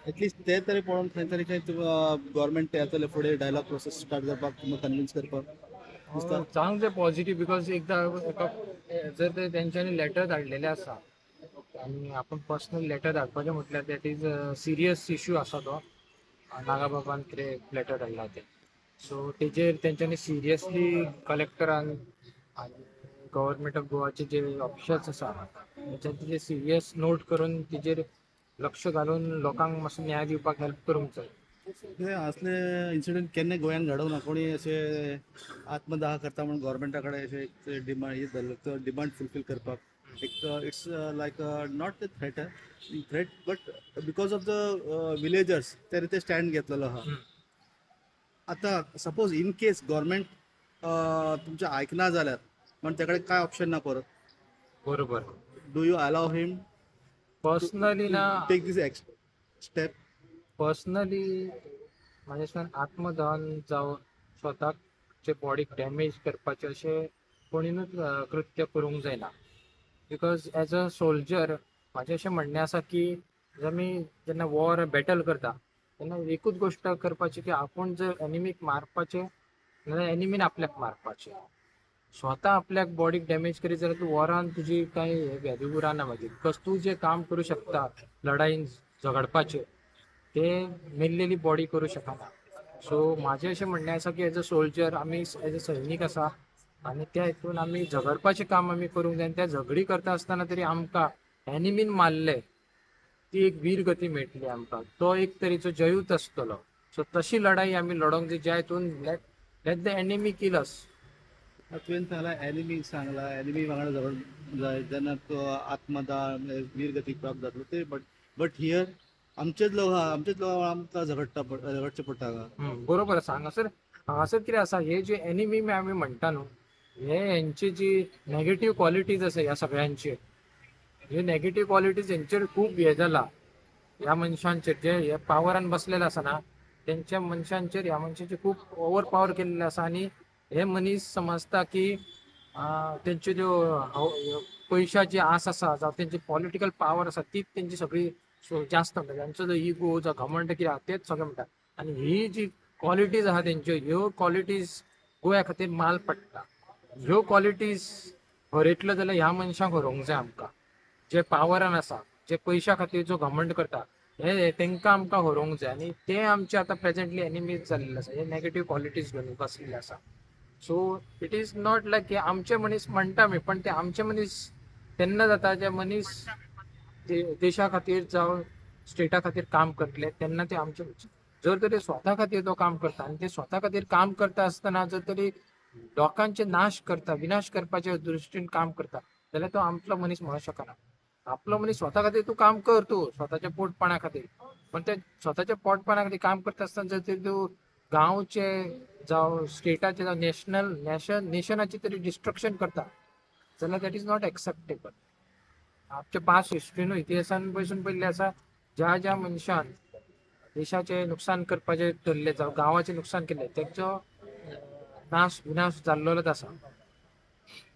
At least ते तरी पळोवन खंय तरी गव्हर्मेंट येतले फुडें डायलॉग प्रोसेस स्टार्ट करपाक तुमकां कन्विन्स करपाक दिसता. चांगलं ते पॉझिटिव्ह बिकॉज एकदा जर ते त्यांच्यानी लेटर धाडलेले आसा आणि आपण पर्सनल लेटर धाडपाचें म्हटल्यार दॅट इज सिरियस इश्यू आसा तो नागाबाबान कितें लेटर धाडला ते सो तेजेर तेंच्यांनी सिरियसली कलेक्टरान आनी गव्हर्मेंट ऑफ गोवाचे जे ऑफिशल्स आसा तेंच्यांनी तेजेर सिरियस नोट करून तेजेर लक्ष घालून लोकांक मातसो न्याय दिवपाक हेल्प करूंक जाय. हे असले इन्सिडेंट केन्ना गोंयान घडोवं ना. कोणी असे आत्मदाह करता म्हणून गव्हर्मेंटा कडेन अशे डिमांड फुलफील करपाक एक it's like not a threat but because of the villagers ते ते स्टँड घेतलेलो आहा. आता सपोज इन केस गव्हर्मेंट तुमचे ऐकना जाल्यार पण त्याकडे काय ऑप्शन ना परत. बरोबर. Do you allow him personally to ना टेक दिस स्टेप? पर्सनली म्हाज्या हिसपान आत्मदहन जावं स्वताचे बॉडीक डॅमेज करपाचें अशें कोणीनूच कृत्य करूंक जायना बिकॉज एज अ सोल्जर म्हाजें अशें म्हणणें आसा की आमी जेन्ना वॉर बॅटल करता तेन्ना एकूच गोश्ट करपाची की आपूण जर एनिमीक मारपाचें नाजाल्यार एनिमीन आपल्याक मारपाचें. स्वता आपल्याक बॉडीक डॅमेज करीत जाल्यार तूं वॉरान तुजी कांय व्हॅल्यू उरना मागीर बिकॉज तूं जें काम करूं शकता लढाईन झगडपाचें तें मेल्लेली बॉडी करूं शकना. सो म्हाजें अशें म्हणणें आसा की एज अ सोल्जर आमी एज अ सैनीक आसा आनी त्या हितून आमी झगडपाचें काम आमी करूंक जाय आनी त्या झगडी करता आसतना तरी आमकां एनिमीन मारले ती एक वीर गती मेळटली आमकां तो एक तरेचो जयूत आसतलो. सो तशी लढाई आमी लडोंक जाय ज्या हितून लेट द एनिमी किल अस. तुवें सांगला एनिमी सांगला एनिमी वांगडा झगड जाय जेन्ना तो आत्मदाह वीरगती प्राप्त जातलो ते बट हियर आमचेच लोक आहा आमचेच लोक आमकां झगडचें पडटा हांगा. बरोबर आसा. हांगासर कितें आसा हे जे एनिमी आमी म्हणटा न्हू हे हेंची जी नेगेटिव्ह क्वॉलिटीज आसा ह्या सगळ्यांचेर हे नेगेटिव्ह क्वॉलिटीज हेंचेर खूब हे जाला ह्या मनशांचेर जे हे पावरान बसलेले आसा ना तेंच्या मनशांचेर ह्या मनशांचेर खूब ओवर पावर केल्ले आसा आनी हे मनीस समजता की तेंच्यो ज्यो पयशाची आस आसा जावं तेंची पॉलिटिकल पावर आसा तीच तेंची सगळी जास्त म्हणटा तेंचो जो इगो जो घमंड कितें आहा तेच सगळें म्हणटा आनी ही जी क्वॉलिटीज आहा तेंच्यो ह्यो क्वॉलिटीज गोंया खातीर माल पडटा. ह्यो क्वॉलिटीज हरयतलो जाल्यार ह्या मनशांक हरोवंक जाय आमकां जे पावरान आसा जे पयशा खातीर जो घमंड करता हे तेंकां आमकां हरोवंक जाय आनी ते आमचे आतां प्रेझेंटली एनिमीज जाल्ले आसा हे नेगेटिव्ह क्वॉलिटीज घेवन बसलेले आसा. So it is not like की आमचे मनीस म्हणटा आमी पण ते आमचे मनीस तेन्ना जाता जे मनीस देशा खातीर जावं स्टेटा खातीर काम करतले तेन्ना ते आमचे जर तरी स्वता खातीर तो काम करता आनी ते स्वता खातीर काम करता आसतना जर तरी लोकांचे नाश करता विनाश करपाच्या दृश्टीन काम करता जाल्यार तो आपलो मनीस म्हणूंक शकना. आपलो मनीस स्वता खातीर तूं काम कर तूं स्वताच्या पोटपणा खातीर पण ते स्वताच्या पोटपणा खातीर काम करता आसतना जर तरी तूं गांवचे जावं स्टेटाचे जावं नेशनाचे तरी डिस्ट्रक्शन करता जाल्यार दॅट इज नॉट एक्सेप्टेबल. आमच्या पास्ट हिस्ट्रीन इतिहासान पयसून पयल्ले आसा ज्या ज्या मनशान देशाचे नुकसान करपाचे धरले जावं गांवाचे नुकसान केले तेंचो नाश विनाश जाल्लोच आसा.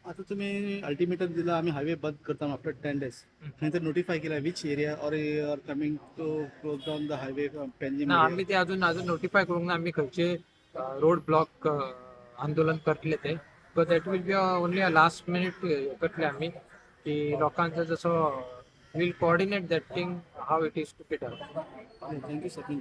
आता तुम्ही अल्टिमेटम दिला आम्ही हायवे बंद करता आफ्टर 10 days. थंय तर नोटिफाय केला which area or you are coming to close down the highway Panjim ना एरिया. आम्ही ते अजून नोटिफाय करूंक ना आम्ही खंयचे रोड ब्लॉक आंदोलन करतले ते but that will be only a last minute करतले आम्ही की लोकांचा जसो will coordinate that thing how it is to be done. Thank you Sachin.